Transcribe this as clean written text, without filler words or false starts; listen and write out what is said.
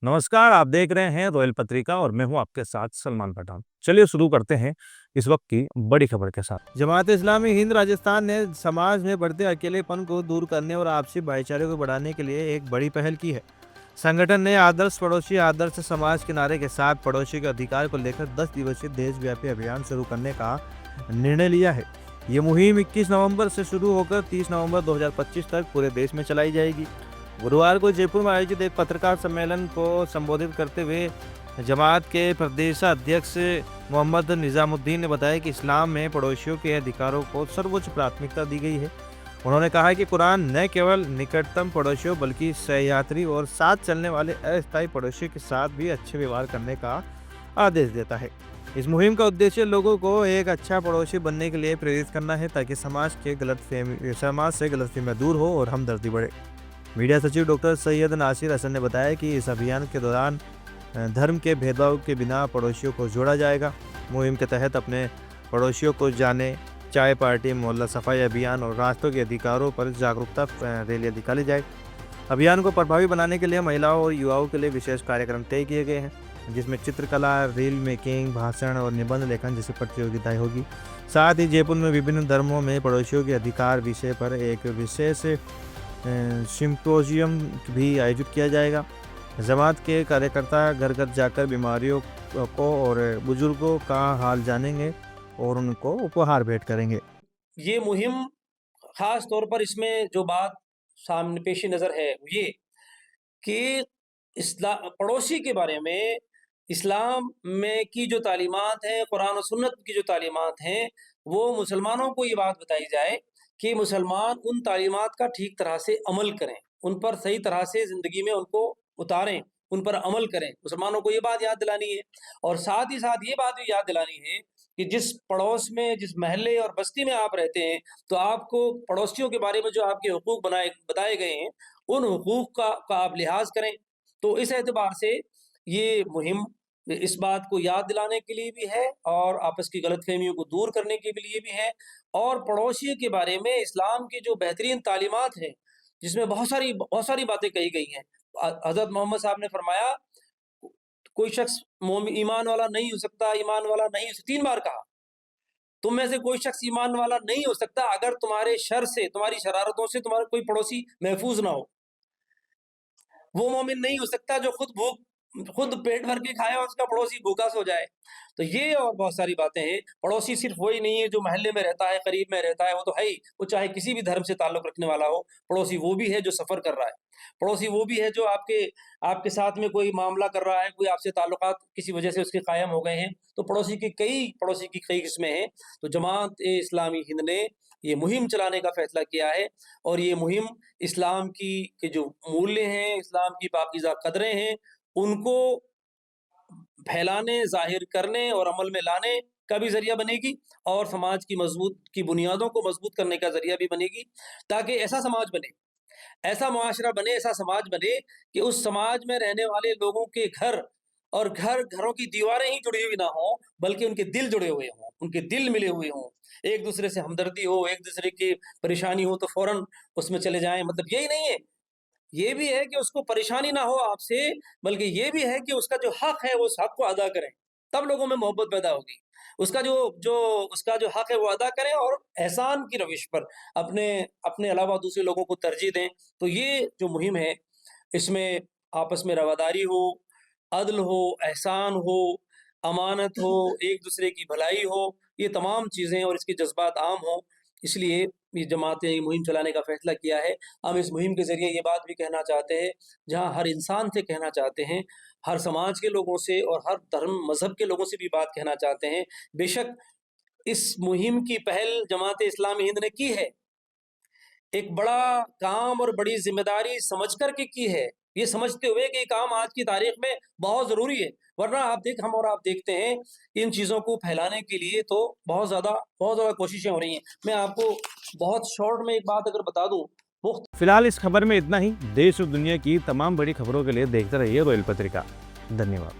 नमस्कार, आप देख रहे हैं रॉयल पत्रिका और मैं हूं आपके साथ सलमान पठान। चलिए शुरू करते हैं इस वक्त की बड़ी खबर के साथ। जमात इस्लामी हिंद राजस्थान ने समाज में बढ़ते अकेलेपन को दूर करने और आपसी भाईचारे को बढ़ाने के लिए एक बड़ी पहल की है। संगठन ने आदर्श पड़ोसी आदर्श समाज के नारे के साथ पड़ोसी के अधिकार को लेकर 10 दिवसीय देशव्यापी अभियान शुरू करने का निर्णय लिया है। ये मुहिम 21 नवंबर से शुरू होकर 30 नवंबर 2025 तक पूरे देश में चलाई जाएगी। गुरुवार को जयपुर में आयोजित एक पत्रकार सम्मेलन को संबोधित करते हुए जमात के प्रदेशाध्यक्ष मोहम्मद निजामुद्दीन ने बताया कि इस्लाम में पड़ोसियों के अधिकारों को सर्वोच्च प्राथमिकता दी गई है। उन्होंने कहा कि कुरान न केवल निकटतम पड़ोसियों बल्कि सहयात्री और साथ चलने वाले अस्थायी पड़ोसियों के साथ भी अच्छे व्यवहार करने का आदेश देता है। इस मुहिम का उद्देश्य लोगों को एक अच्छा पड़ोसी बनने के लिए प्रेरित करना है ताकि समाज से गलतफहमियां दूर हो और हमदर्दी बढ़े। मीडिया सचिव डॉक्टर सैयद नासिर हसन ने बताया कि इस अभियान के दौरान धर्म के भेदभाव के बिना पड़ोसियों को जोड़ा जाएगा। मुहिम के तहत अपने पड़ोसियों को जाने, चाय पार्टी, मोहल्ला सफाई अभियान और राष्ट्रों के अधिकारों पर जागरूकता रैलियां निकाली जाए। अभियान को प्रभावी बनाने के लिए महिलाओं और युवाओं के लिए विशेष कार्यक्रम तय किए गए हैं, जिसमें चित्रकला, रील मेकिंग, भाषण और निबंध लेखन जैसी प्रतियोगिताएं होगी। साथ ही जयपुर में विभिन्न धर्मों में पड़ोसियों के अधिकार विषय पर एक विशेष सिम्पोजियम भी आयोजित किया जाएगा। जमात के कार्यकर्ता घर घर जाकर बीमारियों को और बुजुर्गों का हाल जानेंगे और उनको उपहार भेंट करेंगे। ये मुहिम खास तौर पर इसमें जो बात सामने पेश नज़र है ये कि पड़ोसी के बारे में इस्लाम में की जो तालीमात हैं, कुरान और सुन्नत की जो तालीमात हैं, वो मुसलमानों को ये बात बताई जाए कि मुसलमान उन तालीमात का ठीक तरह से अमल करें, उन पर सही तरह से ज़िंदगी में उनको उतारें, उन पर अमल करें। मुसलमानों को ये बात याद दिलानी है और साथ ही साथ ये बात भी याद दिलानी है कि जिस पड़ोस में, जिस महल्ले और बस्ती में आप रहते हैं, तो आपको पड़ोसियों के बारे में जो आपके हुकूक बताए गए हैं, उन हुकूक का आप लिहाज करें। तो इस एतबार से ये मुहिम इस बात को याद दिलाने के लिए भी है और आपस की गलतफहमियों को दूर करने के लिए भी है और पड़ोसियों के बारे में इस्लाम की जो बेहतरीन तालीमात हैं, जिसमें बहुत सारी बातें कही गई हैं। हज़रत मोहम्मद साहब ने फरमाया, कोई शख्स ईमान वाला नहीं हो सकता, ईमान वाला नहीं हो सकता, 3 बार कहा। तुम में से कोई शख्स ईमान वाला नहीं हो सकता अगर तुम्हारे शर से, तुम्हारी शरारतों से तुम्हारा कोई पड़ोसी महफूज ना हो। वो मोमिन नहीं हो सकता जो खुद पेट भर के खाए और उसका पड़ोसी भूखा सो जाए। तो ये और बहुत सारी बातें हैं। पड़ोसी सिर्फ वही नहीं है जो महल्ले में रहता है, करीब में रहता है, वो तो है ही। वो चाहे किसी भी धर्म से ताल्लुक रखने वाला हो, पड़ोसी वो भी है जो सफ़र कर रहा है। पड़ोसी वो भी है जो आपके साथ में कोई मामला कर रहा है, कोई आपसे ताल्लुकात किसी वजह से उसके कायम हो गए हैं। तो पड़ोसी की कई किस्में हैं। तो जमात-ए-इस्लामी हिंद ने ये मुहिम चलाने का फैसला किया है और ये मुहिम इस्लाम के जो मूल्य हैं, इस्लाम की पाकीज़ा कदरें हैं, उनको फैलाने, ज़ाहिर करने और अमल में लाने का भी ज़रिया बनेगी और समाज की बुनियादों को मज़बूत करने का ज़रिया भी बनेगी, ताकि ऐसा समाज बने, ऐसा मुआशरा बने, ऐसा समाज बने कि उस समाज में रहने वाले लोगों के घरों की दीवारें ही जुड़ी हुई ना हों, बल्कि उनके दिल जुड़े हुए हों, उनके दिल मिले हुए हों, एक-दूसरे से हमदर्दी हो, एक-दूसरे की परेशानी हो तो फ़ौरन उसमें चले जाएँ। मतलब यही नहीं है, ये भी है कि उसको परेशानी ना हो आपसे, बल्कि ये भी है कि उसका जो हक है, वो उस हक को अदा करें, तब लोगों में मोहब्बत पैदा होगी। उसका जो हक है, वो अदा करें और एहसान की रविश पर अपने अलावा दूसरे लोगों को तरजीह दें। तो ये जो मुहिम है, इसमें आपस में रवादारी हो, अदल हो, एहसान हो, अमानत हो, एक-दूसरे की भलाई हो, ये तमाम चीज़ें और इसके जज़्बात आम हों, इसलिए ये जमात ने ये मुहिम चलाने का फ़ैसला किया है। हम इस मुहिम के ज़रिए ये बात भी कहना चाहते हैं, जहाँ हर इंसान से कहना चाहते हैं, हर समाज के लोगों से और हर धर्म मज़हब के लोगों से भी बात कहना चाहते हैं। बेशक इस मुहिम की पहल जमात इस्लामी हिंद ने की है, एक बड़ा काम और बड़ी ज़िम्मेदारी समझ कर के की है। ये समझते हुए कि ये काम आज की तारीख़ में बहुत ज़रूरी है। वरना आप देखते हैं, इन चीज़ों को फैलाने के लिए तो बहुत ज़्यादा कोशिशें हो रही हैं। मैं आपको बहुत शॉर्ट में एक बात अगर बता दूँ, फिलहाल इस खबर में इतना ही। देश और दुनिया की तमाम बड़ी खबरों के लिए देखते रहिए रॉयल पत्रिका। धन्यवाद।